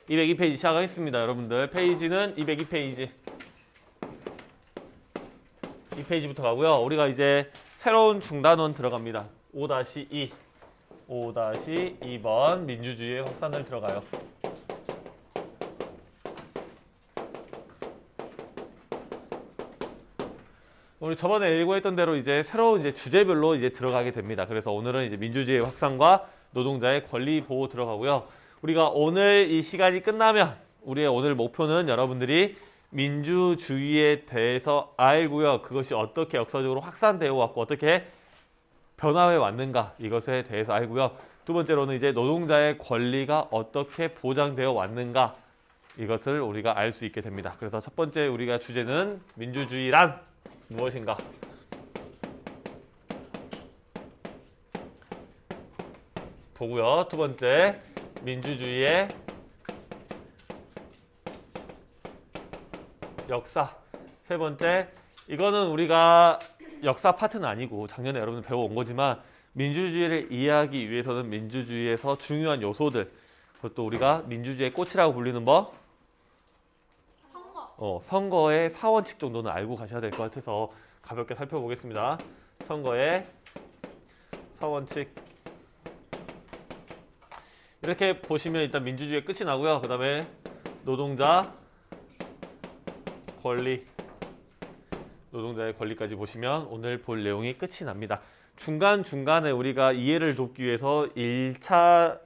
202페이지 시작하겠습니다. 여러분들 페이지는 202페이지. 이 페이지부터 가고요. 우리가 이제 새로운 중단원 들어갑니다. 5-2 5-2번 민주주의의 확산을 들어가요. 우리 저번에 예고했던 대로 이제 새로운 이제 주제별로 이제 들어가게 됩니다. 그래서 오늘은 이제 민주주의의 확산과 노동자의 권리 보호 들어가고요. 우리가 오늘 이 시간이 끝나면 우리의 오늘 목표는 여러분들이 민주주의에 대해서 알고요. 그것이 어떻게 역사적으로 확산되어 왔고 어떻게 변화해 왔는가 이것에 대해서 알고요. 두 번째로는 이제 노동자의 권리가 어떻게 보장되어 왔는가 이것을 우리가 알 수 있게 됩니다. 그래서 첫 번째 우리가 주제는 민주주의란 무엇인가? 보고요. 두 번째, 민주주의의 역사. 세 번째, 이거는 우리가 역사 파트는 아니고 작년에 여러분들 배워온 거지만 민주주의를 이해하기 위해서는 민주주의에서 중요한 요소들 그것도 우리가 민주주의의 꽃이라고 불리는 뭐? 선거의 4원칙 정도는 알고 가셔야 될 것 같아서 가볍게 살펴보겠습니다. 선거의 4원칙 이렇게 보시면 일단 민주주의의 끝이 나고요. 그 다음에 노동자 권리 노동자의 권리까지 보시면 오늘 볼 내용이 끝이 납니다. 중간중간에 우리가 이해를 돕기 위해서 1차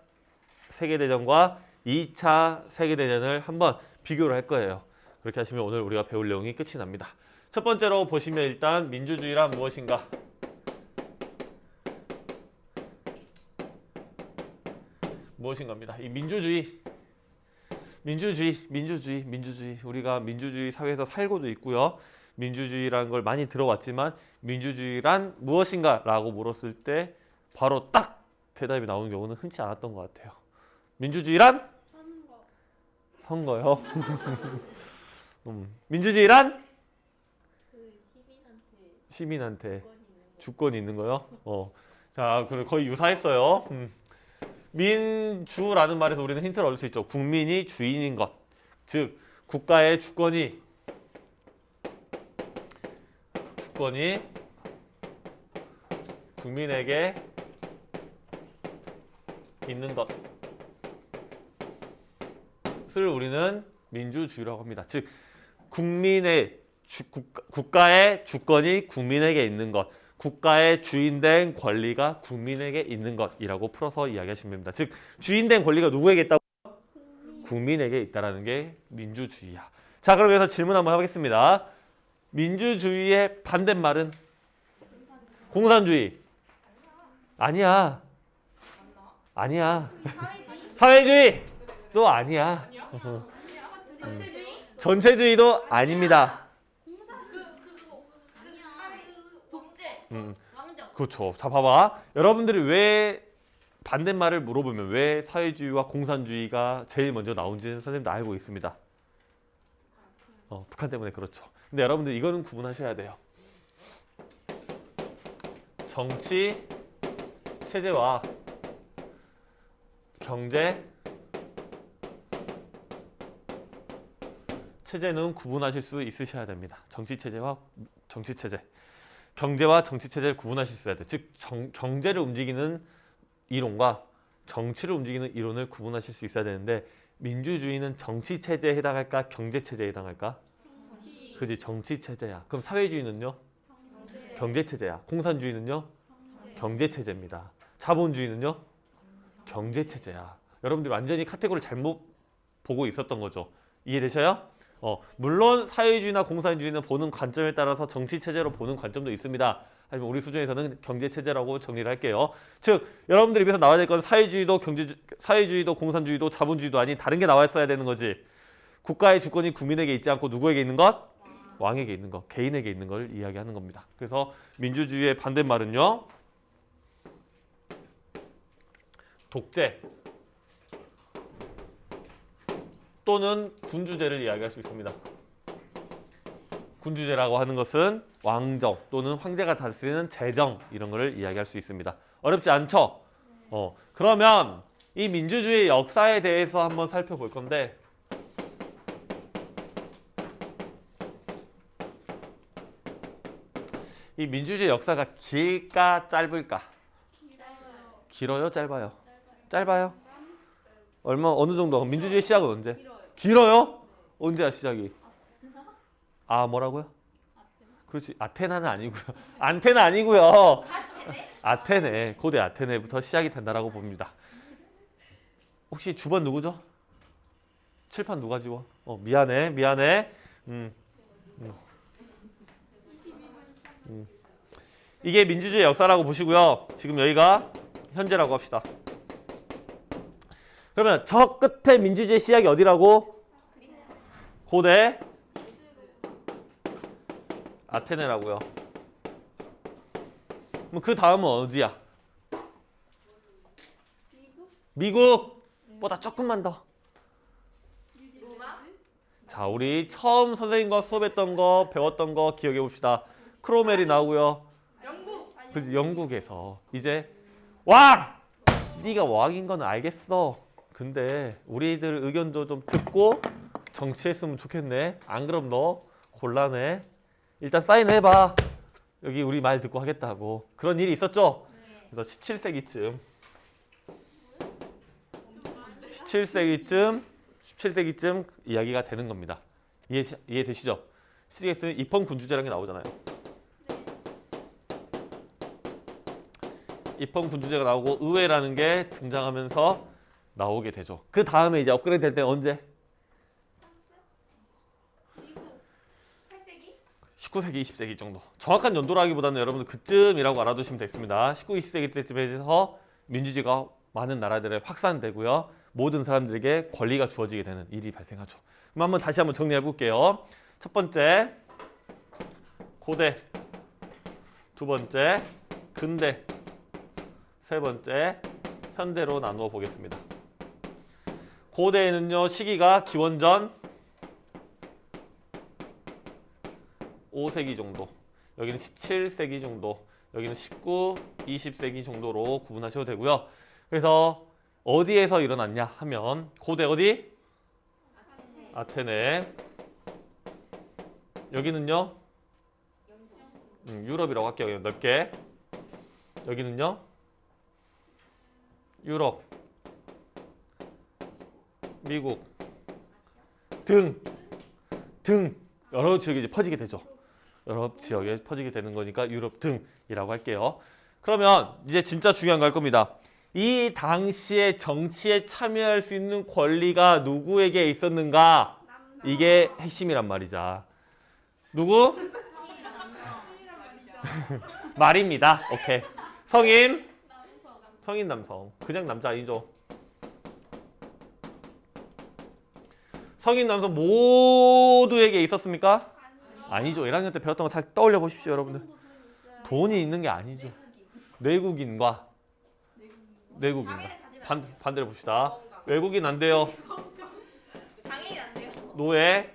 세계대전과 2차 세계대전을 한번 비교를 할 거예요. 그렇게 하시면 오늘 우리가 배울 내용이 끝이 납니다. 첫 번째로 보시면 일단 민주주의란 무엇인가? 무엇인가입니다. 이 민주주의. 우리가 민주주의 사회에서 살고도 있고요. 민주주의라는 걸 많이 들어왔지만 민주주의란 무엇인가? 라고 물었을 때 바로 딱 대답이 나오는 경우는 흔치 않았던 것 같아요. 민주주의란? 선거요. 민주주의란? 시민한테 주권이 있는 거요. 자, 거의 유사했어요. 민주라는 말에서 우리는 힌트를 얻을 수 있죠. 국민이 주인인 것. 즉, 국가의 주권이 국민에게 있는 것을 우리는 민주주의라고 합니다. 즉, 국가의 주권이 국민에게 있는 것, 국가의 주인된 권리가 국민에게 있는 것이라고 풀어서 이야기하시면 됩니다. 즉, 주인된 권리가 누구에게 있다고? 국민에게 있다는 게 민주주의야. 자, 그럼 여기서 질문 한번 해보겠습니다. 민주주의의 반대말은? 공산주의. 아니야. 사회주의도 아니야. 전체주의도 아닙니다. 그렇죠. 자, 봐봐. 여러분들이 왜 반대말을 물어보면 왜 사회주의와 공산주의가 제일 먼저 나온지는 선생님도 알고 있습니다. 북한 때문에 그렇죠. 근데 여러분들 이거는 구분하셔야 돼요. 정치 체제와 경제 체제는 구분하실 수 있으셔야 됩니다. 정치 체제와 정치 체제, 경제와 정치 체제를 구분하실 수 있어야 돼. 즉 경제를 움직이는 이론과 정치를 움직이는 이론을 구분하실 수 있어야 되는데 민주주의는 정치 체제에 해당할까, 경제 체제에 해당할까? 그지, 정치 체제야. 그럼 사회주의는요? 경제 체제야. 공산주의는요? 경제 체제입니다. 자본주의는요? 경제 체제야. 여러분들 완전히 카테고리를 잘못 보고 있었던 거죠. 이해되셔요? 물론 사회주의나 공산주의는 보는 관점에 따라서 정치 체제로 보는 관점도 있습니다. 하지만 우리 수준에서는 경제 체제라고 정리를 할게요. 즉, 여러분들 입에서 나와야 될 건 사회주의도 공산주의도 자본주의도 아닌 다른 게 나왔어야 되는 거지. 국가의 주권이 국민에게 있지 않고 누구에게 있는 것? 왕에게 있는 것, 개인에게 있는 걸 이야기하는 겁니다. 그래서 민주주의의 반대말은요. 독재 또는 군주제를 이야기할 수 있습니다. 군주제라고 하는 것은 왕정 또는 황제가 다스리는 제정 이런 거를 이야기할 수 있습니다. 어렵지 않죠? 그러면 이 민주주의 역사에 대해서 한번 살펴볼 건데 이 민주주의 역사가 길까 짧을까? 길어요? 짧아요? 짧아요? 어느 정도? 민주주의 시작은 언제? 길어요? 언제야 시작이? 아 뭐라고요? 그렇지 아테나는 아니고요. 안테나 아니고요. 아테네 고대 아테네부터 시작이 된다라고 봅니다. 혹시 주번 누구죠? 칠판 누가 지워? 미안해. 이게 민주주의 역사라고 보시고요. 지금 여기가 현재라고 합시다. 그러면 저 끝에 민주주의 시작이 어디라고? 고대 아테네라고요. 그럼 그 다음은 어디야? 미국보다 조금만 더. 자, 우리 처음 선생님과 수업했던 거 배웠던 거 기억해 봅시다. 크로멜이 나오고요. 그지 영국에서 이제 왕! 네가 왕인 건 알겠어. 근데 우리들 의견도 좀 듣고 정치했으면 좋겠네. 안 그럼 너 곤란해. 일단 사인해봐. 여기 우리 말 듣고 하겠다고. 그런 일이 있었죠? 그래서 17세기쯤 이야기가 되는 겁니다. 이해되시죠? 시리에서는 입헌 군주제라는 게 나오잖아요. 입헌 군주제가 나오고 의회라는 게 등장하면서 나오게 되죠. 그 다음에 이제 업그레이드 될 때 언제? 19세기, 20세기 정도. 정확한 연도라기보다는 여러분들 그쯤이라고 알아두시면 되겠습니다. 19, 20세기 때쯤에서 민주주의가 많은 나라들에 확산되고요. 모든 사람들에게 권리가 주어지게 되는 일이 발생하죠. 그럼 다시 한번 정리해 볼게요. 첫 번째, 고대. 두 번째, 근대. 세 번째, 현대로 나누어 보겠습니다. 고대에는요, 시기가 기원전 5세기 정도, 여기는 17세기 정도, 여기는 19, 20세기 정도로 구분하셔도 되고요. 그래서 어디에서 일어났냐 하면 고대 어디? 아테네. 여기는요? 유럽이라고 할게요. 넓게. 여기는요? 유럽, 미국 등 여러 지역에 이제 퍼지게 되죠. 여러 지역에 퍼지게 되는 거니까 유럽 등이라고 할게요. 그러면 이제 진짜 중요한 거 할 겁니다. 이 당시에 정치에 참여할 수 있는 권리가 누구에게 있었는가? 이게 핵심이란 말이자. 누구? 말입니다. 오케이. 성인 남성. 그냥 남자 아니죠. 성인 남성 모두에게 있었습니까? 아니죠. 1학년 때 배웠던 거 잘 떠올려 보십시오, 여러분들. 돈이 있는 게 아니죠. 내국인과 반대로 봅시다. 외국인 안 돼요. 장애인 안 돼요. 노예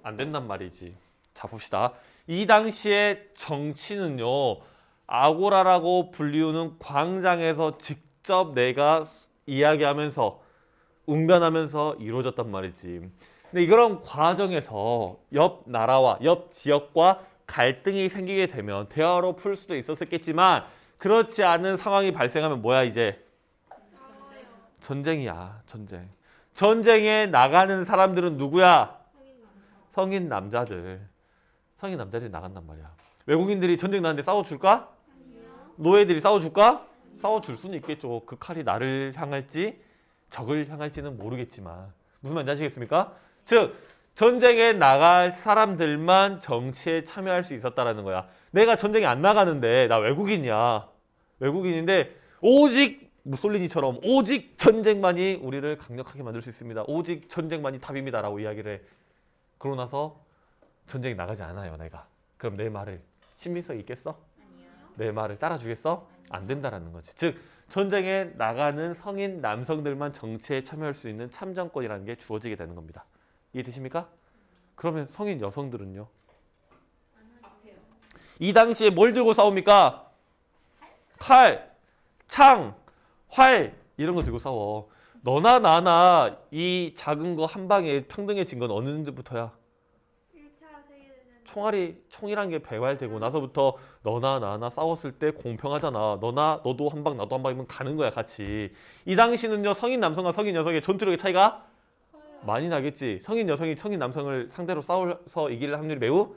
안 된단 말이지. 자, 봅시다. 이 당시에 정치는요, 아고라라고 불리우는 광장에서 직접 내가 이야기하면서 웅변하면서 이루어졌단 말이지. 근데 이런 과정에서 옆 나라와 옆 지역과 갈등이 생기게 되면 대화로 풀 수도 있었겠지만 그렇지 않은 상황이 발생하면 뭐야 이제? 전쟁이야. 전쟁에 나가는 사람들은 누구야? 성인 남자들이 나간단 말이야. 외국인들이 전쟁 나는데 싸워줄까? 노예들이 싸워줄까? 싸워줄 수는 있겠죠. 그 칼이 나를 향할지 적을 향할지는 모르겠지만 무슨 말인지 아시겠습니까? 즉 전쟁에 나갈 사람들만 정치에 참여할 수 있었다라는 거야. 내가 전쟁에 안 나가는데 나 외국인인데 오직 무솔리니처럼 오직 전쟁만이 우리를 강력하게 만들 수 있습니다. 오직 전쟁만이 답입니다라고 이야기를 해. 그러고 나서 전쟁에 나가지 않아요, 내가. 그럼 내 말을 신빙성 있겠어? 아니요. 내 말을 따라주겠어? 안 된다라는 거지. 즉 전쟁에 나가는 성인 남성들만 정치에 참여할 수 있는 참정권이라는 게 주어지게 되는 겁니다. 이해되십니까? 그러면 성인 여성들은요? 앞에요. 이 당시에 뭘 들고 싸웁니까? 칼, 창, 활 이런 거 들고 싸워. 너나 나나 이 작은 거 한 방에 평등해진 건 어느 정도부터야? 1차 세계대전. 총이란 게 배발되고 나서부터 너나 나나 싸웠을 때 공평하잖아. 너도 한 방 나도 한 방이면 가는 거야 같이. 이 당시는요 성인 남성과 성인 여성의 전투력의 차이가 많이 나겠지. 성인 여성이 성인 남성을 상대로 싸워서 이길 확률이 매우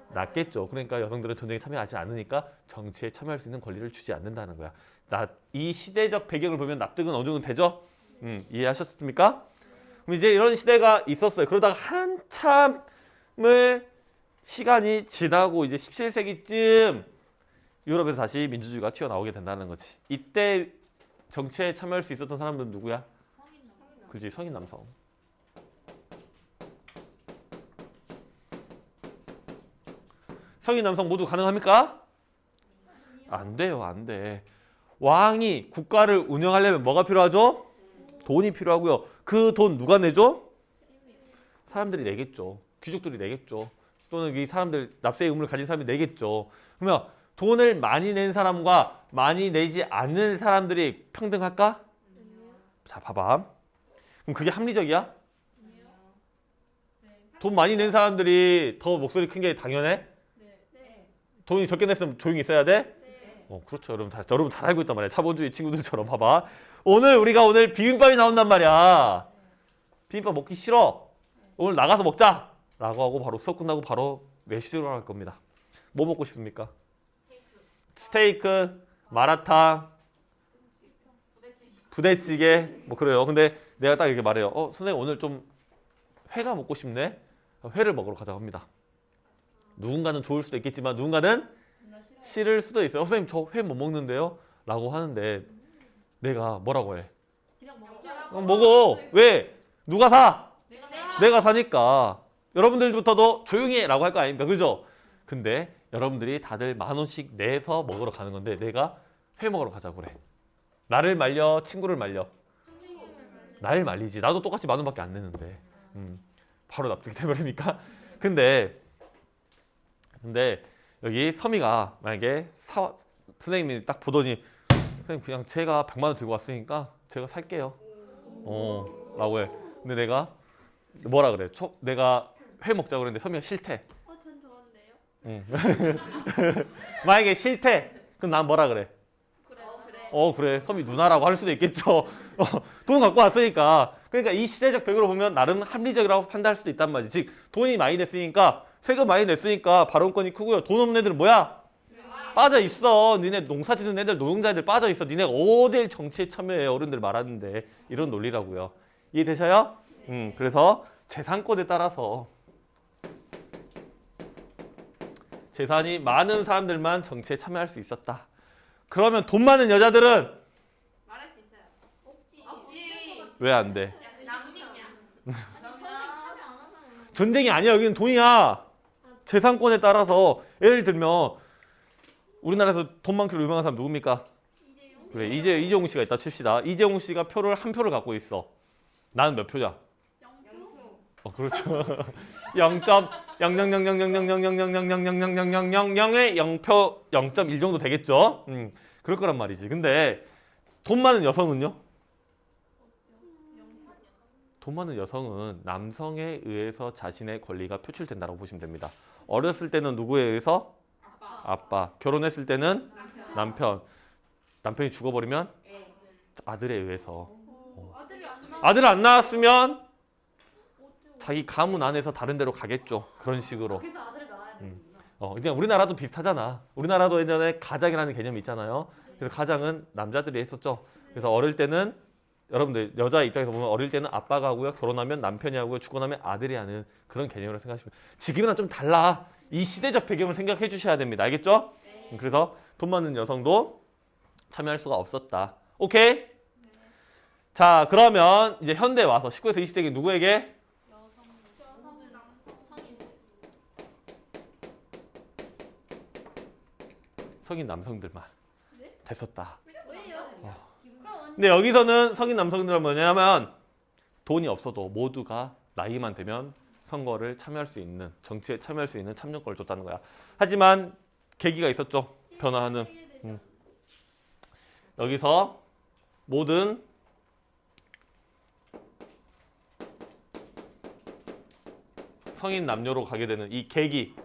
낮겠죠. 그러니까 여성들은 전쟁에 참여하지 않으니까 정치에 참여할 수 있는 권리를 주지 않는다는 거야. 이 시대적 배경을 보면 납득은 어느 정도 되죠? 이해하셨습니까? 그럼 이제 이런 시대가 있었어요. 그러다가 한참을 시간이 지나고 이제 17세기쯤 유럽에서 다시 민주주의가 튀어나오게 된다는 거지. 이때 정치에 참여할 수 있었던 사람들은 누구야? 그렇지, 성인 남성. 성인 남성 모두 가능합니까? 안 돼요, 안 돼. 왕이 국가를 운영하려면 뭐가 필요하죠? 돈이 필요하고요. 그 돈 누가 내죠? 사람들이 내겠죠. 귀족들이 내겠죠. 또는 이 사람들 납세의 의무를 가진 사람이 내겠죠. 그러면 돈을 많이 낸 사람과 많이 내지 않는 사람들이 평등할까? 자, 봐봐. 그럼 그게 합리적이야? 돈 많이 낸 사람들이 더 목소리 큰 게 당연해? 돈이 적게 냈으면 조용히 있어야 돼? 그렇죠. 여러분 잘 알고 있단 말이야. 자본주의 친구들처럼 봐봐. 우리가 비빔밥이 나온단 말이야. 비빔밥 먹기 싫어. 오늘 나가서 먹자. 라고 하고 바로 수업 끝나고 바로 외식으로 갈 겁니다. 뭐 먹고 싶습니까? 스테이크, 마라탕, 부대찌개 뭐 그래요. 근데 내가 딱 이렇게 말해요. 선생님 오늘 좀 회가 먹고 싶네. 회를 먹으러 가자고 합니다. 누군가는 좋을 수도 있겠지만 누군가는 싫을 수도 있어요. 선생님 저 회 못 먹는데요? 라고 하는데 내가 뭐라고 해? 그냥 먹어. 왜? 누가 사? 내가 내가 사니까. 여러분들부터도 조용히 해 라고 할 거 아닙니까? 그죠? 근데 여러분들이 다들 10,000원씩 내서 먹으러 가는 건데 내가 회 먹으러 가자고 그래. 나를 말려? 친구를 말려? 나를 말리지. 나도 똑같이 10,000원밖에 안 내는데. 바로 납득이 돼버리니까. 근데 여기 서미가 만약에 선생님이 딱 보더니 선생님 그냥 제가 100만 원 들고 왔으니까 제가 살게요. 라고 해. 근데 내가 뭐라 그래? 내가 회 먹자고 그랬는데 서미가 싫대. 전 좋은데요? 만약에 싫대. 그럼 난 뭐라 그래? 그래. 그래. 서미 누나라고 할 수도 있겠죠. 돈 갖고 왔으니까. 그러니까 이 시대적 배경으로 보면 나름 합리적이라고 판단할 수도 있단 말이지. 즉 돈이 많이 냈으니까 세금 많이 냈으니까 발언권이 크고요. 돈 없는 애들은 뭐야? 빠져 있어. 니네 농사 짓는 애들, 노동자들 빠져 있어. 니네 어딜 정치에 참여해? 어른들 말하는데 이런 논리라고요. 이해되셔요? 그래서 재산권에 따라서 재산이 많은 사람들만 정치에 참여할 수 있었다. 그러면 돈 많은 여자들은 말할 수 있어요. 없지. 왜 안 돼? 남이냐? 전쟁이 아니야. 여기는 돈이야. 재산권에 따라서 예를 들면 우리나라에서 돈 많기로 유명한 사람 누굽니까? 그래, 이재용 씨가 있다 칩시다. 이재용 씨가 한 표를 갖고 있어. 나는 몇 표냐? 그렇죠. 0.0000000000000000000의 0표 0.1 정도 되겠죠. 그럴 거란 말이지. 근데 돈 많은 여성은요? 돈 많은 여성은 남성에 의해서 자신의 권리가 표출된다고 보시면 됩니다. 어렸을 때는 누구에 의해서? 아빠. 결혼했을 때는 남편. 남편이 죽어버리면 아들에 의해서. 아들 안 낳았으면 자기 가문 안에서 다른 데로 가겠죠. 그런 식으로. 그래서 아들을 낳아야 되는구나. 그냥 우리나라도 비슷하잖아. 우리나라도 예전에 가장이라는 개념이 있잖아요. 그래서 가장은 남자들이 했었죠. 그래서 어릴 때는 여러분들 여자 입장에서 보면 어릴 때는 아빠가 하고요. 결혼하면 남편이 하고요. 죽고 나면 아들이 하는 그런 개념으로 생각하시면 지금이랑 좀 달라. 이 시대적 배경을 생각해 주셔야 됩니다. 알겠죠? 그래서 돈 많은 여성도 참여할 수가 없었다. 오케이? 자, 그러면 이제 현대에 와서 19에서 20세기 누구에게? 성인 남성들만 됐었다. 왜요? 근데 여기서는 성인 남성들은 뭐냐면 돈이 없어도 모두가 나이만 되면 선거를 참여할 수 있는, 정치에 참여할 수 있는 참여권을 줬다는 거야. 하지만 계기가 있었죠. 변화하는. 여기서 모든 성인 남녀로 가게 되는 이 계기가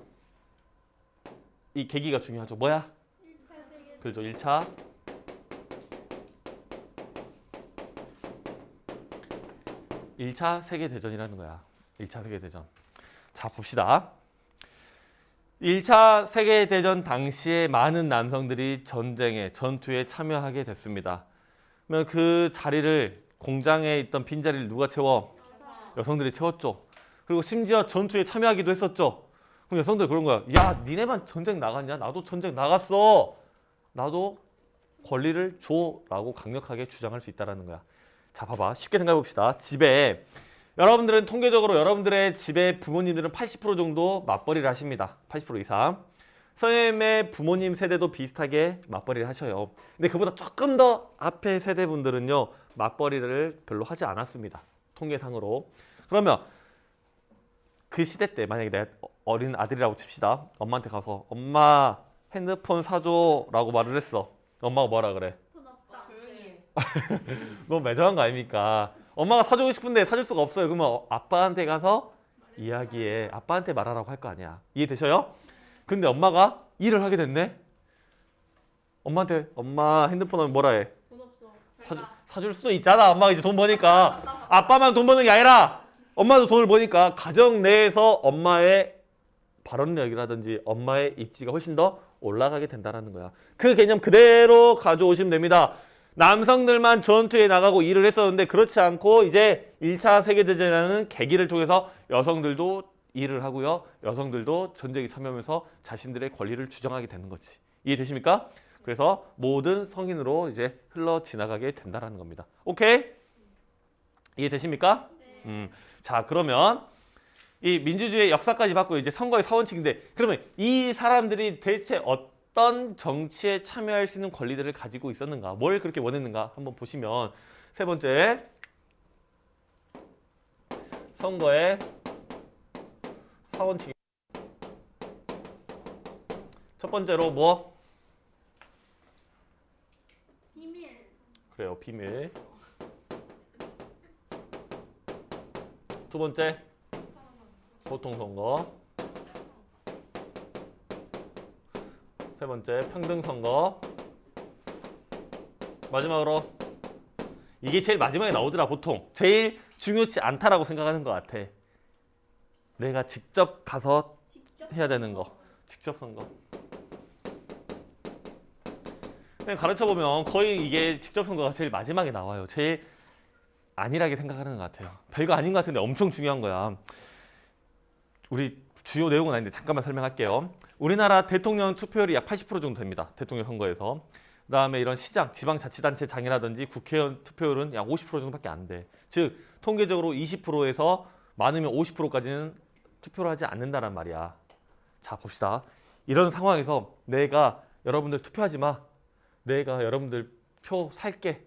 중요하죠. 뭐야? 그렇죠. 1차 세계대전이라는 거야. 1차 세계대전. 자, 봅시다. 1차 세계대전 당시에 많은 남성들이 전투에 참여하게 됐습니다. 그러면 그 자리를, 공장에 있던 빈자리를 누가 채워? 여성들이 채웠죠. 그리고 심지어 전투에 참여하기도 했었죠. 그럼 여성들 그런 거야. 야, 니네만 전쟁 나갔냐? 나도 전쟁 나갔어. 나도 권리를 줘. 라고 강력하게 주장할 수 있다는 거야. 자, 봐봐. 쉽게 생각해 봅시다. 집에 여러분들은 통계적으로 여러분들의 집에 부모님들은 80% 정도 맞벌이를 하십니다. 80% 이상. 선생님의 부모님 세대도 비슷하게 맞벌이를 하셔요. 근데 그보다 조금 더 앞에 세대분들은요, 맞벌이를 별로 하지 않았습니다. 통계상으로. 그러면 그 시대 때 만약에 내 어린 아들이라고 칩시다. 엄마한테 가서 엄마 핸드폰 사줘 라고 말을 했어. 엄마가 뭐라 그래? 돈 없다. 조용히 해. 너무 매정한 거 아닙니까? 엄마가 사주고 싶은데 사줄 수가 없어요. 그러면 아빠한테 가서 이야기해. 아빠한테 말하라고 할 거 아니야. 이해되셔요? 근데 엄마가 일을 하게 됐네? 엄마한테 엄마 핸드폰 하면 뭐라 해? 돈 없어. 사줄 수도 있잖아. 엄마가 이제 돈 버니까. 아빠만 돈 버는 게 아니라 엄마도 돈을 버니까 가정 내에서 엄마의 발언력이라든지 엄마의 입지가 훨씬 더 올라가게 된다는 거야. 그 개념 그대로 가져오시면 됩니다. 남성들만 전투에 나가고 일을 했었는데 그렇지 않고 이제 1차 세계대전이라는 계기를 통해서 여성들도 일을 하고요. 여성들도 전쟁에 참여하면서 자신들의 권리를 주장하게 되는 거지. 이해되십니까? 그래서 모든 성인으로 이제 흘러 지나가게 된다는 겁니다. 오케이? 이해되십니까? 자, 그러면 이 민주주의의 역사까지 받고 이제 선거의 사원칙인데 그러면 이 사람들이 대체 어떤 정치에 참여할 수 있는 권리들을 가지고 있었는가? 뭘 그렇게 원했는가? 한번 보시면 세 번째 선거의 사원칙. 첫 번째로 뭐? 비밀. 그래요, 비밀. 두 번째 보통선거. 세 번째 평등선거. 마지막으로 이게 제일 마지막에 나오더라. 보통 제일 중요치 않다라고 생각하는 것 같아. 내가 직접 가서 직접 해야 되는 거. 직접 선거. 그냥 가르쳐보면 거의 이게 직접 선거가 제일 마지막에 나와요. 제일 안일하게 생각하는 것 같아요. 별거 아닌 것 같은데 엄청 중요한 거야. 우리 주요 내용은 아닌데 잠깐만 설명할게요. 우리나라 대통령 투표율이 약 80% 정도 됩니다. 대통령 선거에서. 그 다음에 이런 시장, 지방자치단체장이라든지 국회의원 투표율은 약 50% 정도밖에 안 돼. 즉 통계적으로 20%에서 많으면 50%까지는 투표를 하지 않는다란 말이야. 자, 봅시다. 이런 상황에서 내가 여러분들 투표하지 마. 내가 여러분들 표 살게.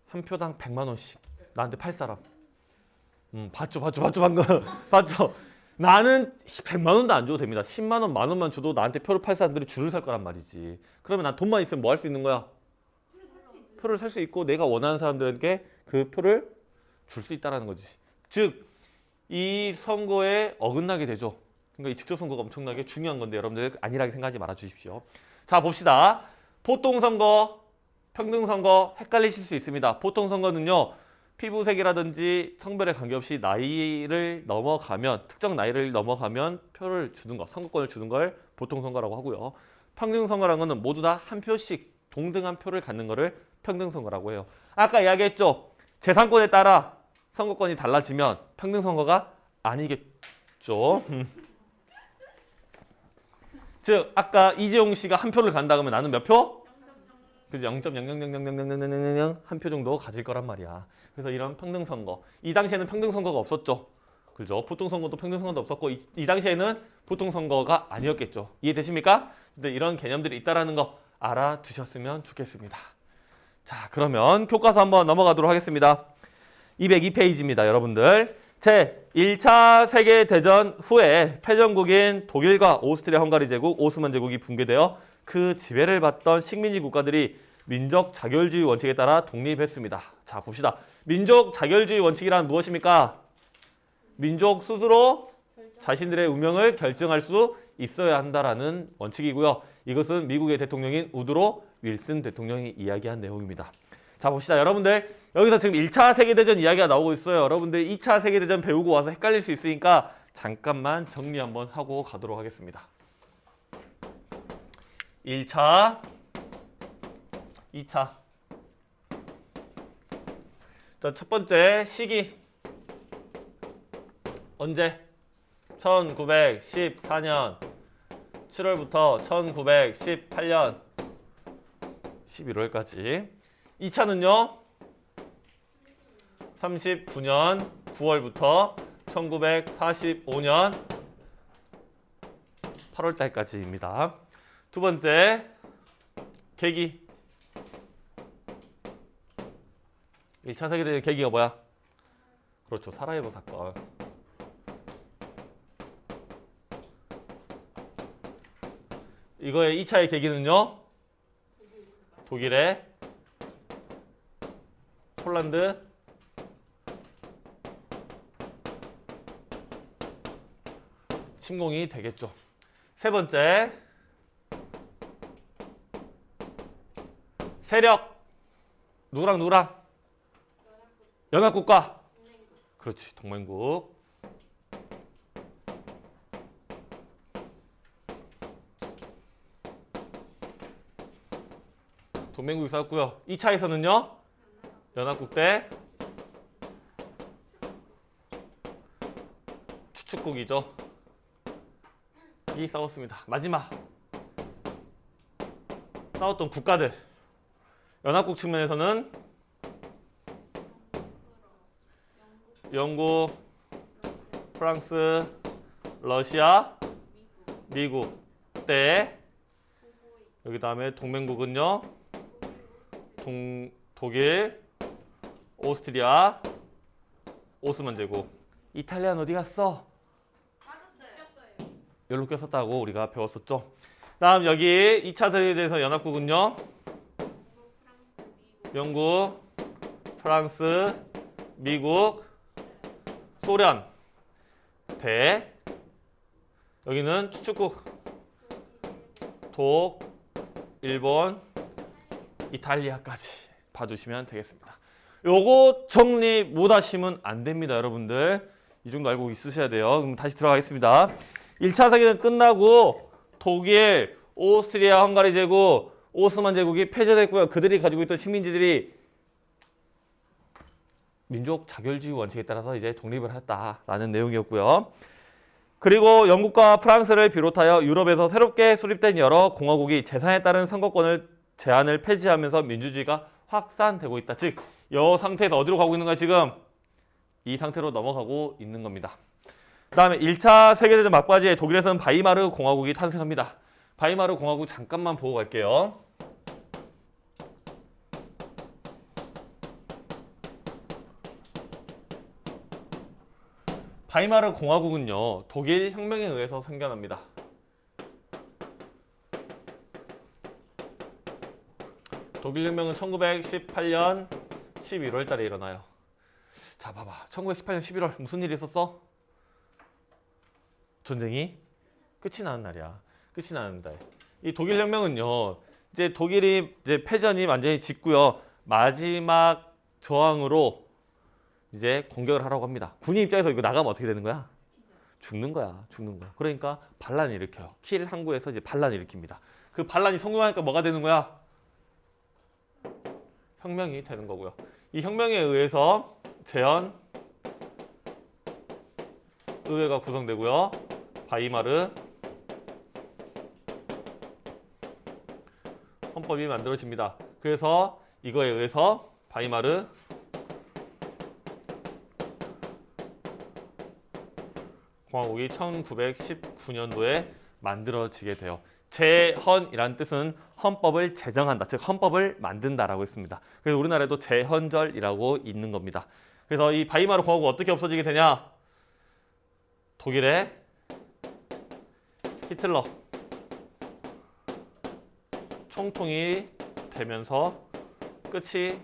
한 표당 100만 원씩. 나한테 팔 사람. 봤죠 방금. 봤죠? 나는 100만 원도 안 줘도 됩니다. 10만 원, 만 원만 줘도 나한테 표를 팔 사람들이 줄을 설 거란 말이지. 그러면 난 돈만 있으면 뭐 할 수 있는 거야? 표를 살 수 있고 내가 원하는 사람들에게 그 표를 줄 수 있다는 거지. 즉, 이 선거에 어긋나게 되죠. 그러니까 이 직접 선거가 엄청나게 중요한 건데 여러분들 안일하게 생각하지 말아 주십시오. 자, 봅시다. 보통선거, 평등선거 헷갈리실 수 있습니다. 보통선거는요. 피부색이라든지 성별에 관계없이 나이를 넘어가면 특정 나이를 넘어가면 표를 주는 것, 선거권을 주는 걸 보통선거라고 하고요. 평등선거라는 것은 모두 다 한 표씩 동등한 표를 갖는 것을 평등선거라고 해요. 아까 이야기했죠. 재산권에 따라 선거권이 달라지면 평등선거가 아니겠죠. 즉 아까 이재용 씨가 한 표를 간다 그러면 나는 몇 표? 그죠? 0.00000000 한 표 정도 가질 거란 말이야. 그래서 이런 평등선거. 이 당시에는 평등선거가 없었죠. 그죠? 보통선거도 평등선거도 없었고 이 당시에는 보통선거가 아니었겠죠. 이해되십니까? 근데 이런 개념들이 있다라는 거 알아두셨으면 좋겠습니다. 자, 그러면 교과서 한번 넘어가도록 하겠습니다. 202페이지입니다, 여러분들. 제 1차 세계대전 후에 패전국인 독일과 오스트리아 헝가리 제국, 오스만 제국이 붕괴되어 그 지배를 받던 식민지 국가들이 민족 자결주의 원칙에 따라 독립했습니다. 자, 봅시다. 민족 자결주의 원칙이란 무엇입니까? 민족 스스로 자신들의 운명을 결정할 수 있어야 한다라는 원칙이고요. 이것은 미국의 대통령인 우드로 윌슨 대통령이 이야기한 내용입니다. 자, 봅시다. 여러분들 여기서 지금 1차 세계대전 이야기가 나오고 있어요. 여러분들 2차 세계대전 배우고 와서 헷갈릴 수 있으니까 잠깐만 정리 한번 하고 가도록 하겠습니다. 1차, 2차. 자, 첫 번째 시기. 언제? 1914년 7월부터 1918년 11월까지. 2차는요. 39년 9월부터 1945년 8월달까지입니다. 두 번째 계기. 1차 세계대전 계기가 뭐야? 그렇죠. 사라예보 사건. 이거의 2차의 계기는요. 독일의 폴란드 침공이 되겠죠. 세 번째 세력. 누구랑? 연합국가. 그렇지. 동맹국. 동맹국이 싸웠고요. 2차에서는요. 연합국 대 추축국이죠. 이 싸웠습니다. 마지막 싸웠던 국가들. 연합국 측면에서는 영국, 프랑스, 러시아, 미국 때 여기 다음에 동맹국은요. 독일, 오스트리아, 오스만 제국. 이탈리아는 어디 갔어? 여기로 꼈었다고 우리가 배웠었죠. 다음 여기 2차 세계대전 연합국은요. 영국, 프랑스, 미국, 소련 대 여기는 추축국 독, 일본, 이탈리아까지 봐주시면 되겠습니다. 요거 정리 못 하시면 안 됩니다, 여러분들. 이 정도 알고 있으셔야 돼요. 그럼 다시 들어가겠습니다. 1차 세계대전 끝나고 독일, 오스트리아, 헝가리 제국, 오스만 제국이 폐쇄됐고요. 그들이 가지고 있던 식민지들이 민족 자결주의 원칙에 따라서 이제 독립을 했다라는 내용이었고요. 그리고 영국과 프랑스를 비롯하여 유럽에서 새롭게 수립된 여러 공화국이 재산에 따른 선거권을 제한을 폐지하면서 민주주의가 확산되고 있다. 즉, 이 상태에서 어디로 가고 있는 거야 지금? 이 상태로 넘어가고 있는 겁니다. 그 다음에 1차 세계대전 막바지에 독일에서는 바이마르 공화국이 탄생합니다. 바이마르 공화국 잠깐만 보고 갈게요. 바이마르 공화국은요. 독일 혁명에 의해서 생겨납니다. 독일 혁명은 1918년 11월 달에 일어나요. 자, 봐봐. 1918년 11월 무슨 일이 있었어? 전쟁이 끝이 나는 날이야. 끝이 나는 날. 이 독일 혁명은요. 이제 독일이 이제 패전이 완전히 짙고요. 마지막 저항으로 이제 공격을 하라고 합니다. 군인 입장에서 이거 나가면 어떻게 되는 거야? 죽는 거야. 그러니까 반란을 일으켜요. 킬 항구에서 이제 반란을 일으킵니다. 그 반란이 성공하니까 뭐가 되는 거야? 혁명이 되는 거고요. 이 혁명에 의해서 제헌 의회가 구성되고요. 바이마르 헌법이 만들어집니다. 그래서 이거에 의해서 바이마르 공화국이 1919년도에 만들어지게 돼요. 제헌이란 뜻은 헌법을 제정한다. 즉 헌법을 만든다라고 했습니다. 그래서 우리나라에도 제헌절이라고 있는 겁니다. 그래서 이 바이마르 공화국 어떻게 없어지게 되냐? 독일의 히틀러 총통이 되면서 끝이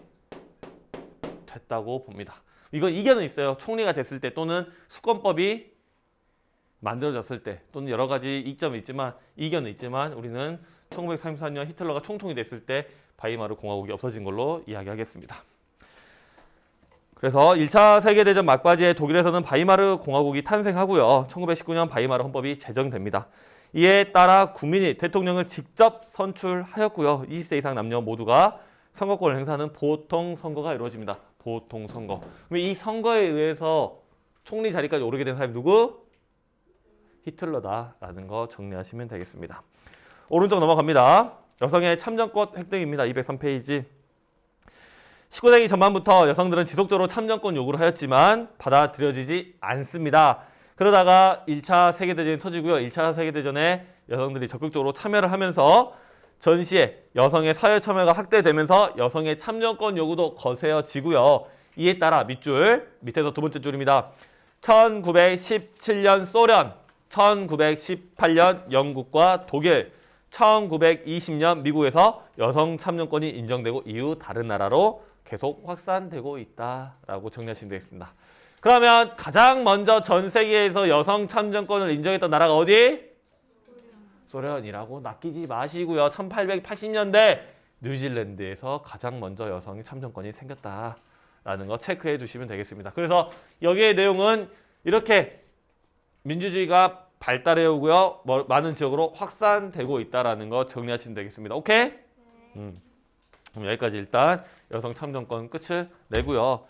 됐다고 봅니다. 이건 이견은 있어요. 총리가 됐을 때 또는 수권법이 만들어졌을 때 또는 여러 가지 이점이 있지만 이견은 있지만 우리는 1934년 히틀러가 총통이 됐을 때 바이마르 공화국이 없어진 걸로 이야기하겠습니다. 그래서 1차 세계대전 막바지에 독일에서는 바이마르 공화국이 탄생하고요. 1919년 바이마르 헌법이 제정됩니다. 이에 따라 국민이 대통령을 직접 선출하였고요. 20세 이상 남녀 모두가 선거권을 행사하는 보통 선거가 이루어집니다. 보통 선거. 그럼 이 선거에 의해서 총리 자리까지 오르게 된 사람이 누구? 히틀러다라는 거 정리하시면 되겠습니다. 오른쪽 넘어갑니다. 여성의 참정권 획득입니다. 203페이지. 19세기 전반부터 여성들은 지속적으로 참정권 요구를 하였지만 받아들여지지 않습니다. 그러다가 1차 세계대전이 터지고요. 1차 세계대전에 여성들이 적극적으로 참여를 하면서 전시에 여성의 사회 참여가 확대되면서 여성의 참정권 요구도 거세어지고요. 이에 따라 밑줄, 밑에서 두 번째 줄입니다. 1917년 소련, 1918년 영국과 독일, 1920년 미국에서 여성 참정권이 인정되고 이후 다른 나라로 계속 확산되고 있다라고 정리하시면 되겠습니다. 그러면 가장 먼저 전 세계에서 여성 참정권을 인정했던 나라가 어디? 소련이라고 낚이지 마시고요. 1880년대 뉴질랜드에서 가장 먼저 여성의 참정권이 생겼다라는 거 체크해 주시면 되겠습니다. 그래서 여기의 내용은 이렇게 민주주의가 발달해 오고요. 많은 지역으로 확산되고 있다라는 거 정리하시면 되겠습니다. 오케이? 그럼 여기까지 일단 여성 참정권 끝을 내고요.